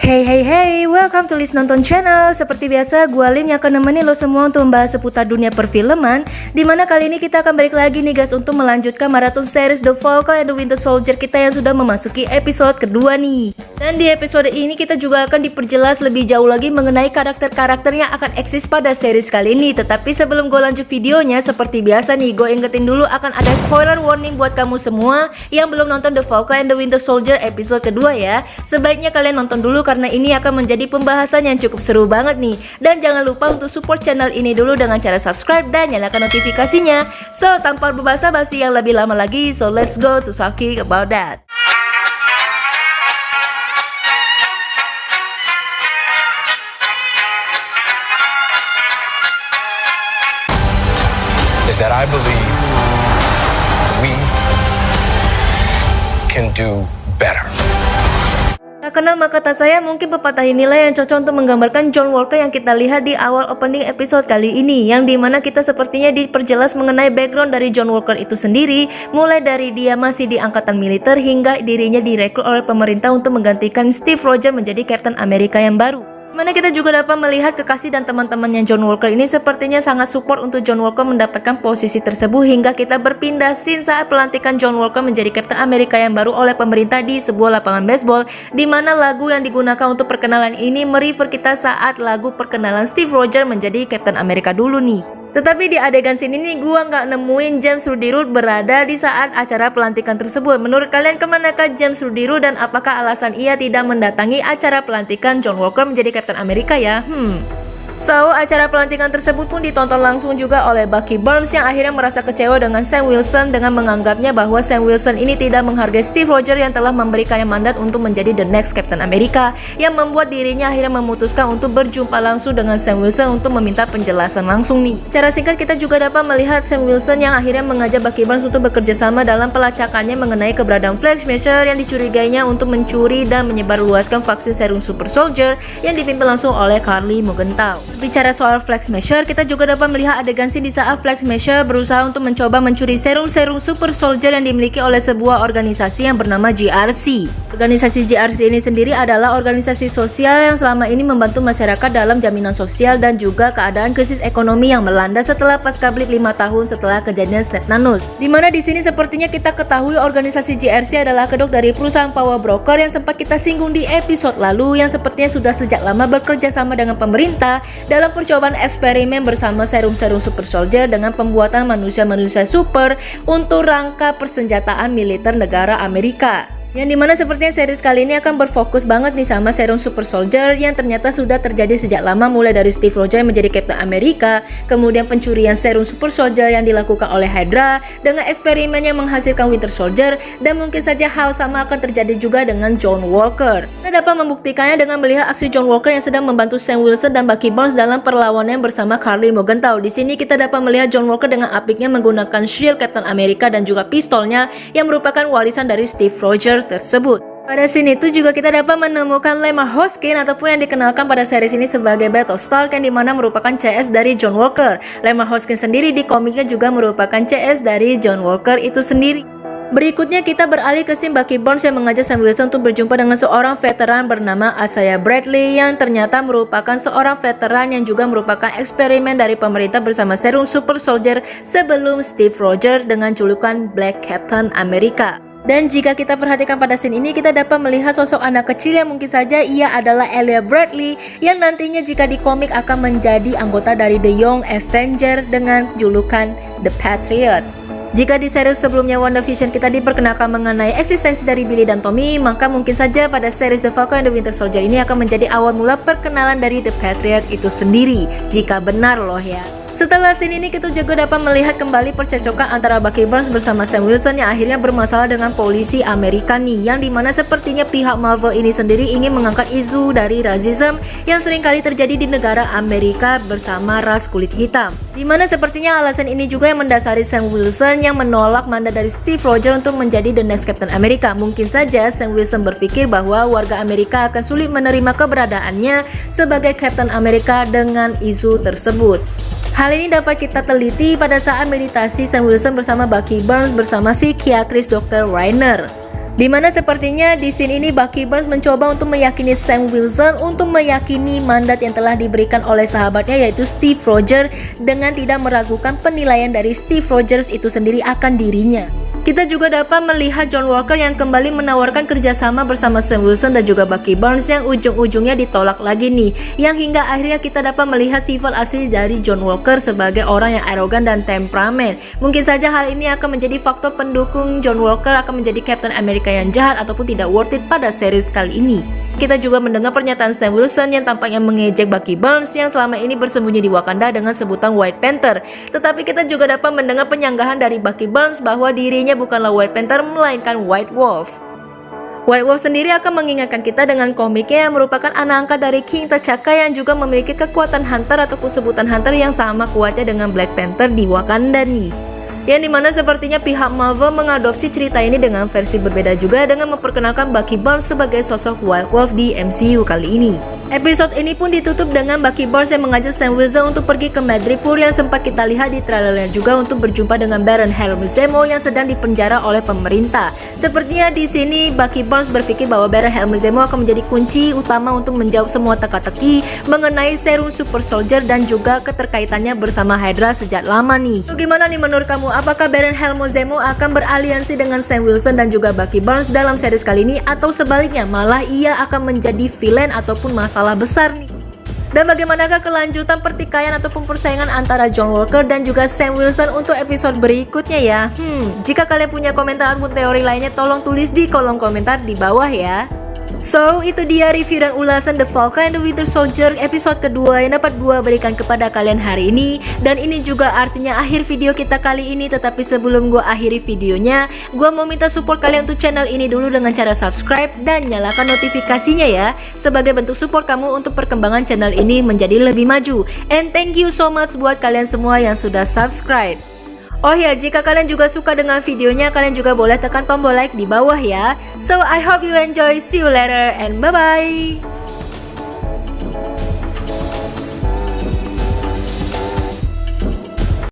Hey, welcome to List Nonton Channel. Seperti biasa, gue Lin yang akan nemenin lo semua untuk membahas seputar dunia perfilman. Dimana kali ini kita akan balik lagi nih guys untuk melanjutkan maraton series The Falcon and the Winter Soldier kita yang sudah memasuki episode kedua nih. Dan di episode ini kita juga akan diperjelas lebih jauh lagi mengenai karakter-karakter yang akan eksis pada series kali ini. Tetapi sebelum gue lanjut videonya, seperti biasa nih, gue ingetin dulu akan ada spoiler warning buat kamu semua yang belum nonton The Falcon and the Winter Soldier episode kedua ya. Sebaiknya kalian nonton dulu karena ini akan menjadi pembahasan yang cukup seru banget nih. Dan jangan lupa untuk support channel ini dulu dengan cara subscribe dan nyalakan notifikasinya. So, tanpa berbasa-basi yang lebih lama lagi, so let's go to talking about that. Is that I believe we can do better. Tak kenal maka tak sayang, mungkin pepatah inilah yang cocok untuk menggambarkan John Walker yang kita lihat di awal opening episode kali ini, yang dimana kita sepertinya diperjelas mengenai background dari John Walker itu sendiri, mulai dari dia masih di angkatan militer hingga dirinya direkrut oleh pemerintah untuk menggantikan Steve Rogers menjadi Captain America yang baru. Mana kita juga dapat melihat kekasih dan teman-temannya John Walker ini sepertinya sangat support untuk John Walker mendapatkan posisi tersebut, hingga kita berpindah scene saat pelantikan John Walker menjadi Captain America yang baru oleh pemerintah di sebuah lapangan baseball, di mana lagu yang digunakan untuk perkenalan ini merefer kita saat lagu perkenalan Steve Rogers menjadi Captain America dulu nih. Tetapi di adegan sini nih gua nggak nemuin James Rudy Root berada di saat acara pelantikan tersebut. Menurut kalian kemanakah James Rudy Root dan apakah alasan ia tidak mendatangi acara pelantikan John Walker menjadi Captain America ya? So, acara pelantikan tersebut pun ditonton langsung juga oleh Bucky Barnes yang akhirnya merasa kecewa dengan Sam Wilson dengan menganggapnya bahwa Sam Wilson ini tidak menghargai Steve Rogers yang telah memberikannya mandat untuk menjadi the next Captain America, yang membuat dirinya akhirnya memutuskan untuk berjumpa langsung dengan Sam Wilson untuk meminta penjelasan langsung nih. Secara singkat kita juga dapat melihat Sam Wilson yang akhirnya mengajak Bucky Barnes untuk bekerja sama dalam pelacakannya mengenai keberadaan Flag Smasher yang dicurigainya untuk mencuri dan menyebarluaskan vaksin serum Super Soldier yang dipimpin langsung oleh Karli Morgenthau. Bicara soal Flag Smasher, kita juga dapat melihat adegan scene di saat Flag Smasher berusaha untuk mencoba mencuri serum-serum Super Soldier yang dimiliki oleh sebuah organisasi yang bernama GRC. Organisasi GRC ini sendiri adalah organisasi sosial yang selama ini membantu masyarakat dalam jaminan sosial dan juga keadaan krisis ekonomi yang melanda setelah pasca blip 5 tahun setelah kejadian Snap Thanos. Dimana di sini sepertinya kita ketahui organisasi GRC adalah kedok dari perusahaan power broker yang sempat kita singgung di episode lalu, yang sepertinya sudah sejak lama bekerja sama dengan pemerintah dalam percobaan eksperimen bersama serum-serum Super Soldier dengan pembuatan manusia-manusia super untuk rangka persenjataan militer negara Amerika. Yang dimana sepertinya series kali ini akan berfokus banget nih sama serum Super Soldier yang ternyata sudah terjadi sejak lama, mulai dari Steve Rogers menjadi Captain America, kemudian pencurian serum Super Soldier yang dilakukan oleh Hydra dengan eksperimen yang menghasilkan Winter Soldier, dan mungkin saja hal sama akan terjadi juga dengan John Walker. Kita dapat membuktikannya dengan melihat aksi John Walker yang sedang membantu Sam Wilson dan Bucky Barnes dalam perlawanan bersama Karli Morgenthau. Di sini kita dapat melihat John Walker dengan apiknya menggunakan shield Captain America dan juga pistolnya yang merupakan warisan dari Steve Rogers tersebut. Pada scene itu juga kita dapat menemukan Lemar Hoskin ataupun yang dikenalkan pada series ini sebagai Battlestar, yang dimana merupakan CS dari John Walker. Lemar Hoskin sendiri di komiknya juga merupakan CS dari John Walker itu sendiri. Berikutnya kita beralih ke scene Bucky Barnes yang mengajak Sam Wilson untuk berjumpa dengan seorang veteran bernama Isaiah Bradley yang ternyata merupakan seorang veteran yang juga merupakan eksperimen dari pemerintah bersama serum Super Soldier sebelum Steve Rogers dengan julukan Black Captain America. Dan jika kita perhatikan pada scene ini, kita dapat melihat sosok anak kecil yang mungkin saja ia adalah Elia Bradley yang nantinya jika di komik akan menjadi anggota dari The Young Avenger dengan julukan The Patriot. Jika di series sebelumnya WandaVision kita diperkenalkan mengenai eksistensi dari Billy dan Tommy, maka mungkin saja pada series The Falcon and the Winter Soldier ini akan menjadi awal mula perkenalan dari The Patriot itu sendiri, jika benar loh ya. Setelah scene ini kita juga dapat melihat kembali percecokan antara Bucky Barnes bersama Sam Wilson yang akhirnya bermasalah dengan polisi Amerika nih, yang dimana sepertinya pihak Marvel ini sendiri ingin mengangkat isu dari rasisme yang seringkali terjadi di negara Amerika bersama ras kulit hitam. Dimana sepertinya alasan ini juga yang mendasari Sam Wilson yang menolak mandat dari Steve Rogers untuk menjadi the next Captain America. Mungkin saja Sam Wilson berpikir bahwa warga Amerika akan sulit menerima keberadaannya sebagai Captain America dengan isu tersebut. Hal ini dapat kita teliti pada saat meditasi Sam Wilson bersama Bucky Barnes bersama psikiatris Dr. Reiner. Dimana sepertinya di scene ini Bucky Barnes mencoba untuk meyakini Sam Wilson untuk meyakini mandat yang telah diberikan oleh sahabatnya yaitu Steve Rogers dengan tidak meragukan penilaian dari Steve Rogers itu sendiri akan dirinya. Kita juga dapat melihat John Walker yang kembali menawarkan kerjasama bersama Sam Wilson dan juga Bucky Barnes yang ujung-ujungnya ditolak lagi nih. Yang hingga akhirnya kita dapat melihat sifat asli dari John Walker sebagai orang yang arogan dan temperamen. Mungkin saja hal ini akan menjadi faktor pendukung John Walker akan menjadi Captain America yang jahat ataupun tidak worth it pada series kali ini. Kita juga mendengar pernyataan Sam Wilson yang tampaknya mengejek Bucky Barnes yang selama ini bersembunyi di Wakanda dengan sebutan White Panther. Tetapi kita juga dapat mendengar penyanggahan dari Bucky Barnes bahwa dirinya bukanlah White Panther melainkan White Wolf. White Wolf sendiri akan mengingatkan kita dengan komiknya yang merupakan anak angkat dari King T'Chaka yang juga memiliki kekuatan hunter ataupun sebutan hunter yang sama kuatnya dengan Black Panther di Wakanda nih. Yang dimana sepertinya pihak Marvel mengadopsi cerita ini dengan versi berbeda juga dengan memperkenalkan Bucky Barnes sebagai sosok White Wolf di MCU kali ini. Episode ini pun ditutup dengan Bucky Barnes yang mengajak Sam Wilson untuk pergi ke Madripoor yang sempat kita lihat di trailernya juga untuk berjumpa dengan Baron Helmut Zemo yang sedang dipenjara oleh pemerintah. Sepertinya di sini Bucky Barnes berpikir bahwa Baron Helmut Zemo akan menjadi kunci utama untuk menjawab semua teka-teki mengenai serum Super Soldier dan juga keterkaitannya bersama Hydra sejak lama nih. So, gimana nih menurut kamu? Apakah Baron Helmut Zemo akan beraliansi dengan Sam Wilson dan juga Bucky Barnes dalam series kali ini atau sebaliknya malah ia akan menjadi villain ataupun masalah besar nih? Dan bagaimanakah kelanjutan pertikaian ataupun persaingan antara John Walker dan juga Sam Wilson untuk episode berikutnya ya? Jika kalian punya komentar ataupun teori lainnya tolong tulis di kolom komentar di bawah ya. So, itu dia review dan ulasan The Falcon and the Winter Soldier episode kedua yang dapat gua berikan kepada kalian hari ini. Dan ini juga artinya akhir video kita kali ini. Tetapi sebelum gua akhiri videonya, gua mau minta support kalian untuk channel ini dulu dengan cara subscribe dan nyalakan notifikasinya ya, sebagai bentuk support kamu untuk perkembangan channel ini menjadi lebih maju. And thank you so much buat kalian semua yang sudah subscribe. Oh ya, jika kalian juga suka dengan videonya, kalian juga boleh tekan tombol like di bawah ya. So, I hope you enjoy. See you later and bye-bye.